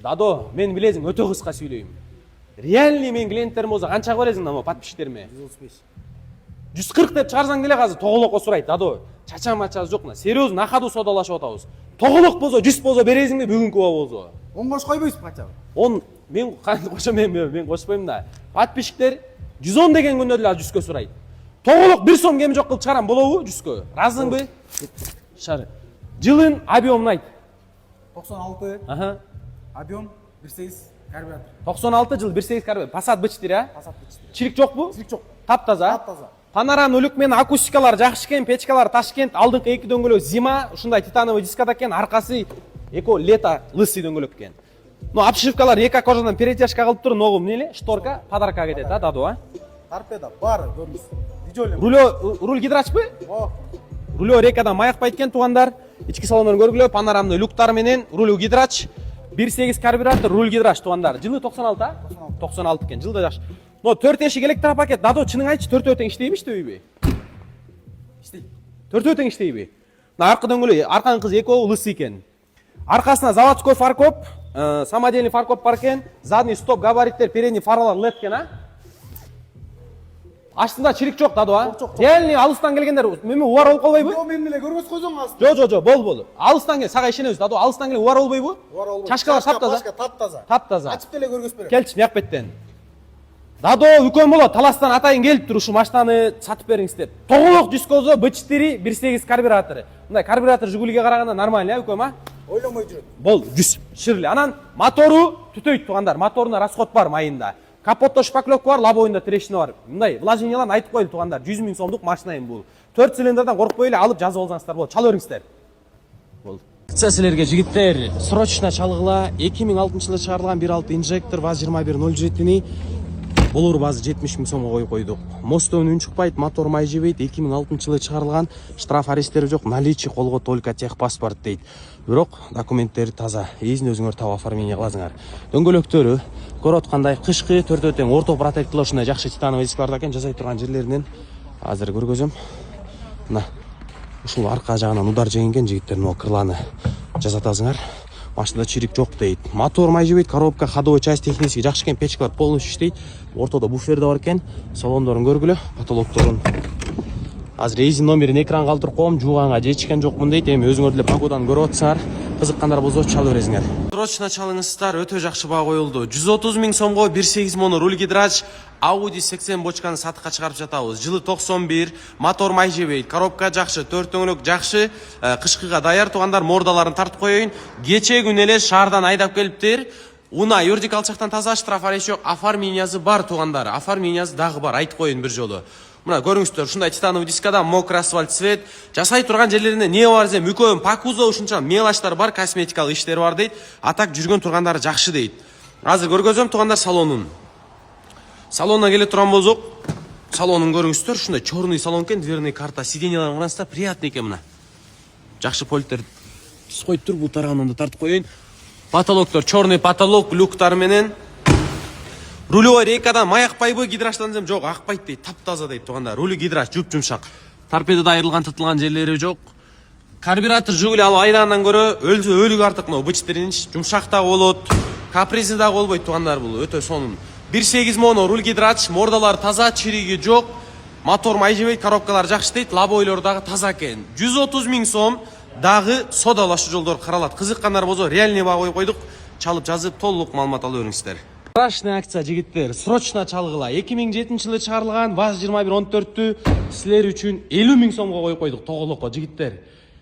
Дадо, мен билесиң өтө кыска сүйлөйм. Реальный мен клиенттерим болсо канчага бересиң да подписчиктериме? 135. 140 деп чыгарсаң деле азыр тоголокко сурайт. Дадо, чача-мачасы жок. Серьезно, накаду содалашып атабыз. Тоголок болсо 100 болсо бересиң да бүгүнкү болсо. 10 кош койбойсуз кача? Мен кошом мен кошпойм да. Подписчиктер 110 деген күндө деле 100кө сурайт. Тоголок 1 сом кеми жок кылып чыгарам болобу 100кө? Разыңбы? Шар. Жылын объемун айт. 96. Аха. Объем 1.8 карбюратор. 96 жыл 1.8 карбюратор. Passat бычтыр, а? Passat бычтыр. Чирик жокпу? Чирик жок. Таптаза. Таптаза. Панорама үлүк менен акустикалар жакшы экен, печкалар Ташкент, алдыңкы эки дөңгөлөк Зима, ушундай титановый дискада экен, аркасы эко лето лысый дөңгөлөк экен. Но обшивкалар эки кожадан перетяжка кылып тур, ногу эмне эле? Шторка подарка кетет, да, Даду, а? Торпеда бар, көрүңүз. Дижолем. Руль гидрачпы? О. Руль рекадан маякпайт экен, туугандар. Ички салондон көргүлө, панорамный люктар менен руль гидрач, 1.8 карбюратор, руль гидрач, туугандар. Жылы 96, а? 96 экен, жылда жакшы. Но 4 эшик электропакет, Дадо, чынын айтчы, 4 тең иштейби, иштебейби? Иштейт. 4 тең иштейби? Мына аркы дөңгөлөк, арканын кызы экөө лысый экен. Аркасына заводской фаркоп, самодельный фаркоп бар экен, задний стоп габариттер, передний фаралар LED экен, а? Астында чирик жок, Дадо, а? Реальный алыстан келгендер меме убар болуп калбайбы? Жок, мен эле көрбөс койсоң астында. Жок, бол. Алыстан кел, сага ишенебиз, Дадо. Алыстан келген убар болбойбу? Убар болбойт. Чашкалар таптаза. Таптаза. Таптаза. Ачып деле көргөс берет. Келчи, мыяк беттен. Дадо, үкөм болот, таластан атайын келип тур, ушу машинаны сатып бериңиз деп. Тоголок 100 козо, бычтыри, 1.8 карбюратору. Мындай карбюратор Жигулиге караганда нормальный, а, үкөм, а? Ойломой жүрөт. Бол, 100, ширле. Анан мотору түтөйт, туугандар. Моторуна расход бар майында. Капотто шпаклевка бар, лобоюнда трещина бар. Мындай вложенияларын айтып коелу, туугандар. 100 000 сомдук машина эми бул. 4 цилиндрдан коркпой эле алып жазып алсаңыздар болот. Чала бериңиздер. Бол. Силерге жигиттер, срочно чалгыла. 2006-жылы чыгарылган 1.6 инжектор ВАЗ-2107-ни болор базы 70 000 сомго коюп койдук. Мостон үн чыкпайт, мотор май жебейт. 2006-жылы чыгарылган, штраф аресттери жок, наличие колго только техпаспорт дейт. Бирок документтери таза. Эзин өзүңөр таап оформление кыласыңар. Дөңгөлөктөрү көрүп аткандай кышкы 4 тең орто протекторлор ушундай жакшы титановый дискларда экен, жасай турган жерлеринен азыр көргөзөм. Мына ушул арка жагынан удар жегенген жигиттер могу кырланы жасатасыңар. Машинада чирик жок дейт. Мотор май жебейт, коробка, ходовой часть технически жакшы экен, печкалар полностью иштейт. Ортодо буфер да бар экен. Салондорун көргүлө, потолокторун. Азыр эзин номерин экран калтырып коем, жууганга жечкен жокмун дейт. Эми өзүңөр деле погоданы көрүп атсаңар, кызыккандар болсо чалып бересиңер. Срочно чалыңыздар, өтө жакшы баа коюлду. 130 000 сомго 1.8 моно руль гидрач Audi 80 бочканы сатыкка чыгарып жатабыз. Жылы 91, мотор май жебейт, коробка жакшы, 4 дөңгөлөк жакшы, кышкыга даяр, туугандар. Мордаларын тартып коеюн. Кече күн эле шаардан айдап келиптир. Уна юридик алчактан таза, штраф ареш жок, оформлениясы бар, туугандар. Оформлениясы дагы бар, айтып коеюн бир жолу. Мына көрүңүздөр, ушундай титановый дискада мокрый асфальт цвет, жасай турган жерлеринде не бар десем, мүкөм пакузо ушунча мелочтар бар, косметикалык иштер бар дейт. Атак жүргөн тургандары жакшы дейт. Азыр көргөзөм, туугандар, салонун. Салонуна келе турган болсок, салонун көрүңүздөр, ушундай черный салон экен, дверный карта, сиденьяларын караңыздар, приятный экен мына. Жакшы политтер коюп тур, бул тарабынан да тартып коеюн. Потолоктор, черный потолок, люктар менен. Рулевой рейкадан маякпайбы, гидраштан десем, жок, акпайт дейт, таптаза дейт, туугандар. Руль гидраш жуп-жумшак. Торпедада айрылган, тытылган жерлери жок. Карбюратор Жигули алып айдагандан көрө өлүк артык, но бычтырын жумшак да болот, капризный да болбойт, туугандар, бул өтө сонун. 1.8 моно руль гидрач, мордалар таза, чириги жок, мотор май жебейт, коробкалар жакшы дейт, лобойлор дагы таза экен. 130 000 сом дагы содалашуу жолдор каралат. Кызыккандар болсо реальный баа коюп койдук. Чалып жазып толук маалымат алып бериңиздер. Страшный акция, жигиттер, срочно чалгыла. 2007-жылы чыгарылган ВАЗ-2114-тү силер үчүн 50 000 сомго коюп койдук, тоголокко, жигиттер.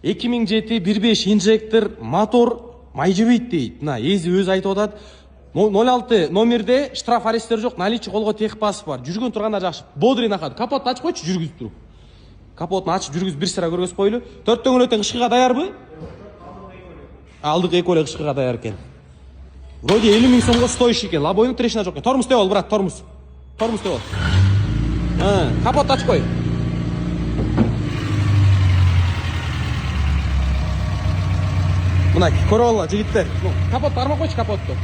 2007 1.5 инжектор, мотор май жебейт дейт. Мына эзи өзү айтып атат. 06 номерде штраф аресттер жок, наличие колго техпаспорт бар. Жүргөн тургандар жакшы. Бодрый нахат. Капотты ачып койчу, жүргүзүп туруп. Капотун ачып жүргүзүп бир сыра көргөзүп койлу. 4 дөңгөлөктөн кышкыга даярбы? Алдык эки эле кышкыга даяр экен. Вроде 50 000 сомго стоящий экен. Лобойдун трещина жок экен. Тормоз теб ал, брат, тормоз. Тормоз теб ал. Капотты ачып кой. Мына көрүп алла, жигиттер. Капотты армап койчу, капотту.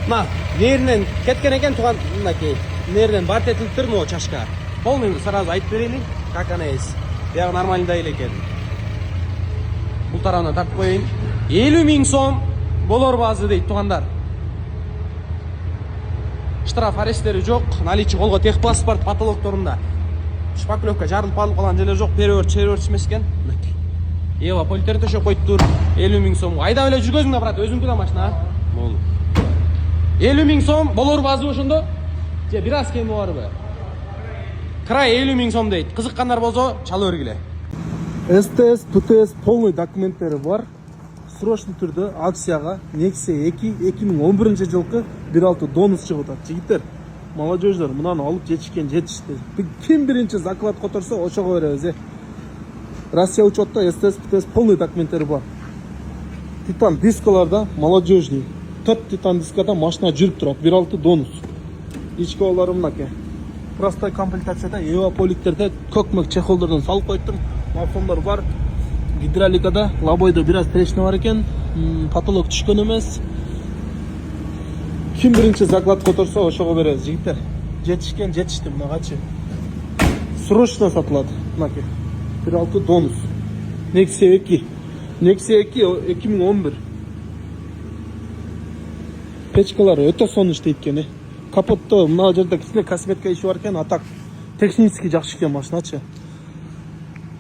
Мына, неринен кеткен экен, туган, мынакей. Неринен барт этилип тур, могу чашка. Полный сразу айтып берели, как она есть. Биягы нормальный да эле экен. Бул тарабынан тартып коеюн. 50 000 сом болор базы дейт тугандар. Штраф арештери жок, наличие колго техпаспорт потолокторунда. Шпаклевка жарылып калган жерлер жок, переворт эмес экен. Эва политерин төшөп коюптур. 50 000 сом. Айдап эле жүргөзүң да брат, өзүңкү да машина. Болду. 50 000 сом болор базы ошондо. Же бир аз кем барбы? Край 50 000 сом дейт. Кызыккандар болсо чала бергиле. СТС, ПТС полный документтери бар. Срочный түрдө акцияга Nexia 2 2011 жылкы 1.6 донус чыгып атат. Жигиттер, молодежьдер, мынаны алып жетишти. Ким биринчи заклад которсо ошого беребиз. Россия учетта СТС, ПТС полный документтери бар. Титан дискаларда молодежный. 4 титан дискада машина жүрүп турат. 1.6 донус. Ички олары мынаке. Простой комплектацияда Эва поликтерде көкмөк чехолдордон салып койдум. Мафондор бар. Гидравликада лабойдо бир аз трещина бар экен. Потолок түшкөн эмес. Ким биринчи заклад которсо ошого беребиз, жигиттер. Жетишти мынагачы. Срочно сатылат. Мынаке. 1.6 донус. Nexia 2. Nexia 2 2011. Печкалары өтө сонун иштейт экен. Капотто мына жерде кичине косметика иши бар экен, а так технически жакшы экен машиначы.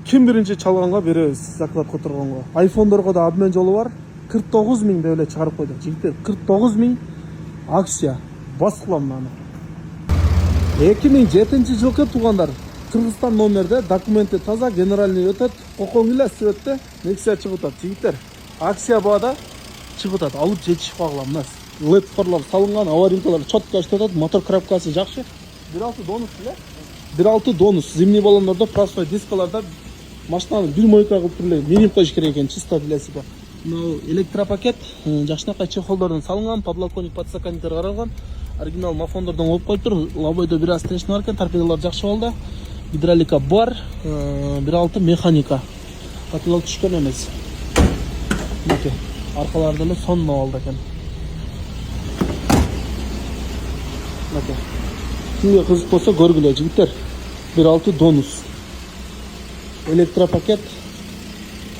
Ким биринчи чалганга беребиз заклад которгонго. Айфондорго да обмен жолу бар. 49 000 деп эле чыгарып койдук. Жигиттер, 49 000 акция. Баскылам мынаны. 2007 жылкы туугандар. Кыргызстан номерде документи таза, генеральный өтөт, кокон эле өтөт, Nexia чыгып атат. Жигиттер, акция баада чыгып атат. Алып жетишип калган мына. LED фарлар салынган, аварийкалар чотко иштеп атат, мотор коробкасы жакшы. 1.6 донус эле. 1.6 донус. Зимний баллондордо простой дискаларда машинаны бир мойка кылып эле менип коюш керек экен, чисто билесизби. Мына электропакет жакшынакай чехолдордон салынган, подлокотник, подстаканниктер каралган. Оригинал мафондордон алып коюптур. Лабойдо бир аз трещина бар экен, торпедалар жакшы болду. Гидравлика бар, 1.6 механика. Потолок түшкөн эмес. Мынакей, аркалары деле сонун абалда экен. Мынакей. Кимге кызык болсо көргүлө, жигиттер. 1.6 донус. Электропакет.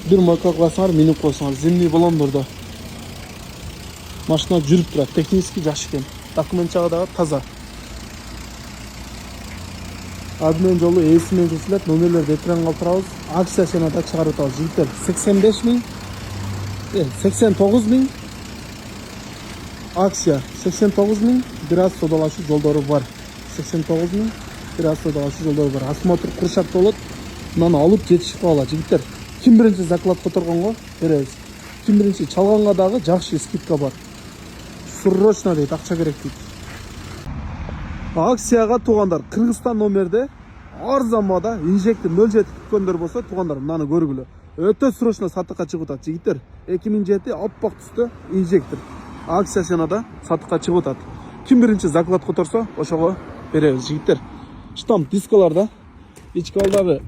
Бир мойка кыласыңар, минип койсоңар. Зимний баллондордо. Машина жүрүп турат, технически жакшы экен. Документ жагы дагы таза. Обмен жолу эсимен жүрсүлөт, номерлерди экранга калтырабыз. Акция сенада чыгарып атабыз. Жигиттер, 85 000, 89 000 акция, 89 000 бир аз содалашуу жолдору бар. 89 000 бир аз содалашуу жолдору бар. Осмотр куршакта болот. Мынаны алып жетишип калат, жигиттер. Ким биринчи заклад которгонго беребиз. Ким биринчи чалганга дагы жакшы скидка бар. Срочно дейт, акча керек дейт. Акцияга туугандар, Кыргызстан номерде арзан баада инжектор 0.7 күткөндөр болсо, туугандар мынаны көргүлө. Өтө срочно сатыкка чыгып атат, жигиттер. 2007 аппак түстө инжектор. Акция сенада сатыкка чыгып атат. Ким биринчи заклад которсо, ошого беребиз, жигиттер. Штамп дискаларда ички алдагы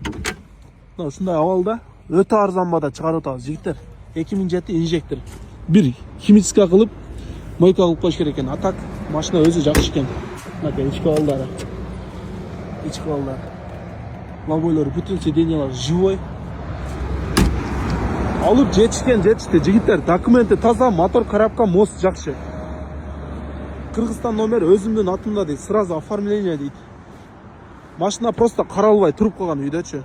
мына ушундай абалда өтө арзан баада чыгарып атабыз, жигиттер. 2007 инжектор. Бир химическа кылып мойка кылып коюш керек экен. А так машина өзү жакшы экен. Мынакей ички алдары. Ички алдары. Лобойлору бүтүн сиденьялар живой. Алып жетишти, жигиттер. Документи таза, мотор коробка, мост жакшы. Кыргызстан номер өзүмдүн атымда дейт, сразу оформление дейт. Машина просто каралбай туруп калган үйдөчү.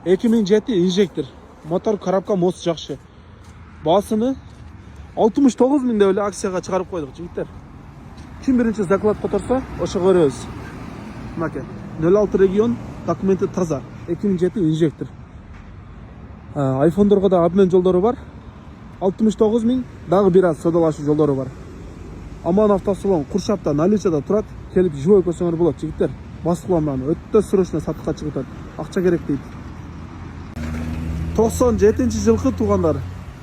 2007 инжектор. Мотор коробка, мост жакшы. Басыны 69 000 деп эле акцияга чыгарып койдук, жигиттер. Ким биринчи заклад которсо, ошого беребиз. Мынакей, 06 регион, документи таза. 2007 инжектор. Айфондорго да обмен жолдору бар. 69 000, дагы бир аз содалашуу жолдору бар. Аман автосалон Куршапта, наличиеда турат. Келип живой көрсөңөр болот, жигиттер. Баскыламдан өтө срочно сатыкка чыгып атат. Акча керек дейт. 97 жылкы туугандар.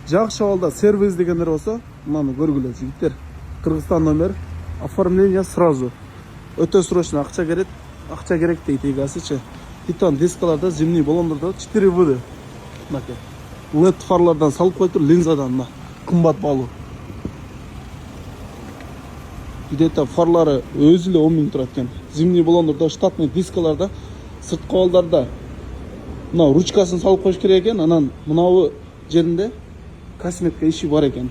Жакшы абалда сервис дегендер болсо, мынаны көргүлө, жигиттер. Кыргызстан номер, оформление сразу. Өтө срочно акча керек дейт эгасычы. Титан дискаларда, зимний баллондордо 4W. Мынакей. LED фарлардан салып коюптур, линзадан мына кымбат балуу. Где-то фарлары өзү эле 10 000 турат экен. Зимний баллондордо, штатный дискаларда, сырткы балдарда мына ручкасын салып коюш керек экен. Анан мынабу жеринде косметика иши бар экен.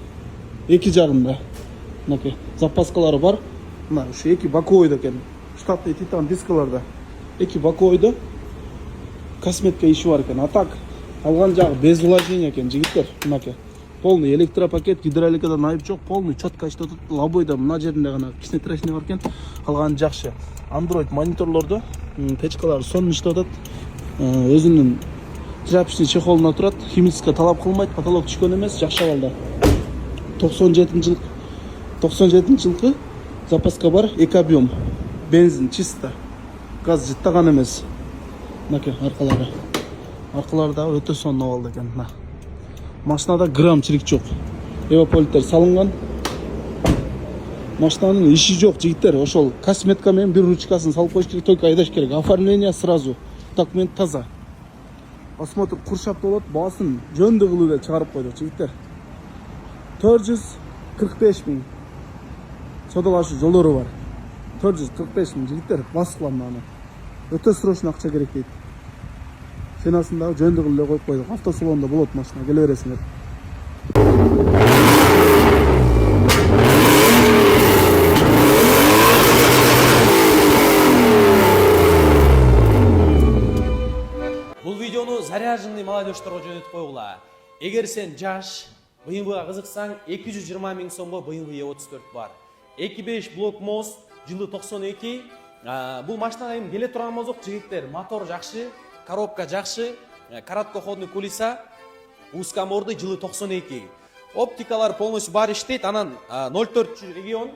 Эки жагында. Мынакей запаскалары бар. Мына ушу эки боковойдо экен. Штатный титан дискаларда. Эки боковойдо косметика иши бар экен. А так алган жагы без вложения экен, жигиттер. Мынакей. Полный электропакет, гидравликадан айып жок, полный четко иштеп атат. Лобойдо мына жеринде гана кичине трешне бар экен. Калганы жакшы. Android мониторлордо печкалары сонун иштеп атат. Өзүнүн тряпочный чехолуна турат. Химический талап кылмайт, потолок түшкөн эмес, жакшы абалда. 97-жылкы запаска бар, эки объем. Бензин чисто. Газ жыттаган эмес. Мынакей аркалары. Аркалары да өтө сонун абалда экен. Машинада граммчилик жок. Эваполиттер салынган. Машинанын иши жок, жигиттер. Ошол косметика менен бир ручкасын салып коюш керек, только айдаш керек. Оформление сразу. Документ таза. Осмотр куршап болот, баасын жөндө кылуу деп чыгарып койдук, жигиттер. 445 миң содалашуу жолдору бар. 445 миң, жигиттер, баскылам аны. Өтө срочно акча керек дейт. Ценасын дагы жөндө кылып эле коюп койдук. Автосалонда болот машина, келе бересиңер. Бул видеону заряженный молодежьторго жөнөтүп койгула. Эгер сен жаш, BMW-га кызыксаң, 220 миң сомго BMW E34 бар. 2.5 блок мост, жылы 92. Бул машинага эми келе турган болсок, жигиттер, мотор жакшы, коробка жакшы, короткоходный кулиса, узкомордый, жылы 92. Оптикалар полностью бар иштейт, анан 04 регион.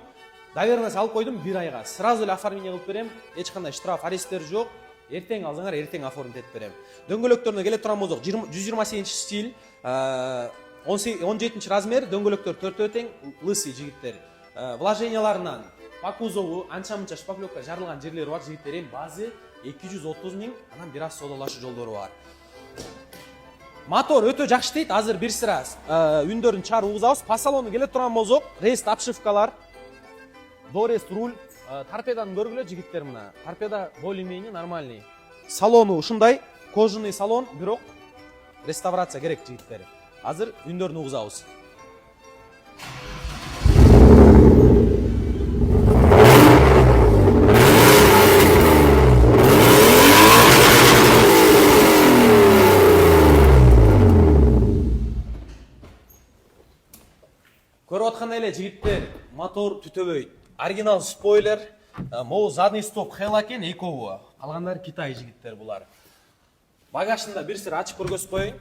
Доверенность алып койдум 1 айга. Сразу эле оформление кылып берем. Эч кандай штраф, аресттер жок. Эртең алсаңар, эртең оформить этип берем. Дөңгөлөктөрүнө келе турган болсок, 128 стиль, 17 размер, дөңгөлөктөр 4 тең, лысый жигиттер. Вложенияларынан по кузову анча-мынча шпаклевка жарылган жерлери бар, жигиттер. Эми базы 230 миң, анан бир аз содалашуу жолдору бар. Мотор өтө жакшы дейт, азыр бир сыра үндөрүн чыгарып угузабыз. По салону келе турган болсок, рест обшивкалар, дорест руль, торпедан көргүлө жигиттер мына. Торпеда более-менее нормальный. Салону ушундай, кожаный салон, бирок реставрация керек жигиттер. Азыр үндөрүн угузабыз. Көрүп аткандай эле жигиттер, мотор түтөбөйт. Оригинал спойлер, могу задний стоп Hella экен, экобу. Калгандары Китай жигиттер булар. Багажында бир сыр ачып көргөзүп коеюн.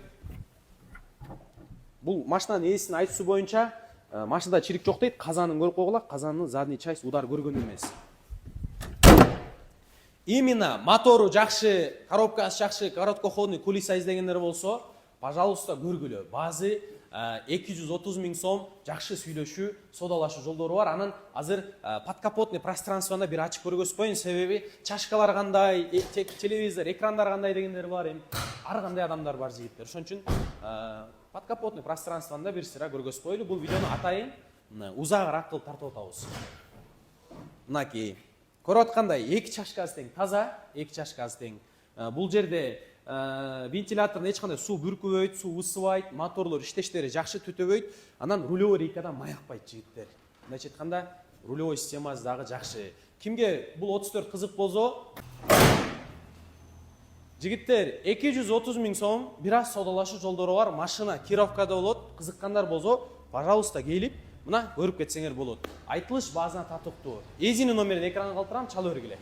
Бул машинанын ээсинин айтуусу боюнча, машинада чирик жок дейт, казанын көрүп койгула, казанын задний часть удар көргөн эмес. Именно мотору жакшы, коробкасы жакшы, короткоходный кулиса издегендер болсо, пожалуйста, көргүлө. Базы 230 миң сом, жакшы сүйлөшүү, содалашуу жолдору бар. Анан азыр подкапотный пространствода бир ачып көргөзүп коеюн, себеби чашкалар кандай, телевизор, экрандар кандай дегендер бар, эми ар кандай адамдар бар жигиттер. Ошон үчүн подкапотный пространствода бир сыра көргөзүп коелу. Бул видеону атайын узагыраак кылып тартып атабыз. Мынакей. Көрүп аткандай, эки чашкасы тең таза, эки чашкасы тең. Бул жерде вентилятордон эч кандай суу бүркүбөйт, суу ысыбайт, моторлор иштештери жакшы түтөбөйт, анан рулевой рейкадан маякпайт жигиттер. Мындайча айтканда, рулевой системасы дагы жакшы. Кимге бул 34 кызык болсо, жигиттер 230 миң сом, бир аз содалашуу жолдору бар, машина кировкада болот, кызыккандар болсо, пожалуйста, келип, мына көрүп кетсеңер болот. Айтылыш баазына татыктуу. Эзинин номерин экранга калтырам, чала бергиле.